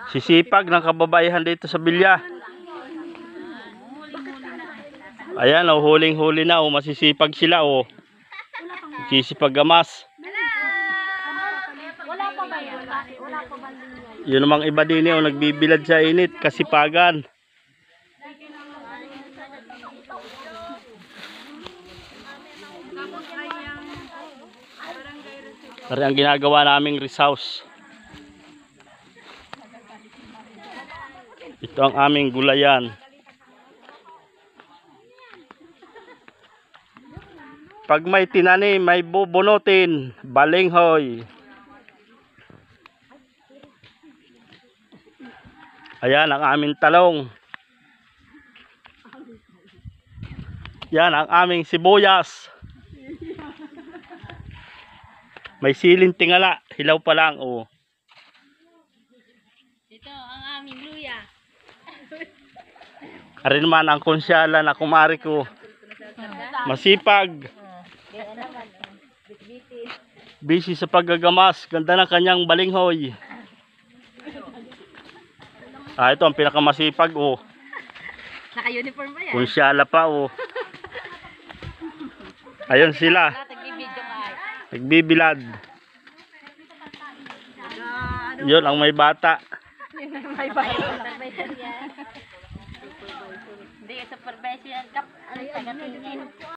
Sisipag ng kababaihan dito sa Bilya. Ayan, oh, huling-huli na, oh, masisipag sila, oh. Sisipag gamas. Wala pa ba yun? Wala pa ba yun? Yun namang iba din, oh, nagbibilad sa init, kasipagan. Pero ang ginagawa naming resource. Ito ang aming gulayan. Pag may tinanim, may bubunutin, balinghoy. Ayan ang aming talong. Yan ang aming sibuyas. May siling tingala, hilaw pa lang, oh. Ito ang aming luya. Ari naman ang konsyala na kumari ko. Masipag. Busy sa paggagamas. Ganda ng kanyang balinghoy. Ah, ito ang pinakamasipag, oh. Naka-uniform ba yan? Konsyala pa, oh. Ayun sila. Nag-video ka. Nagbibilad. Yun ang may bata. May bayan. Hindi, supervision. Ano, taga-tingin.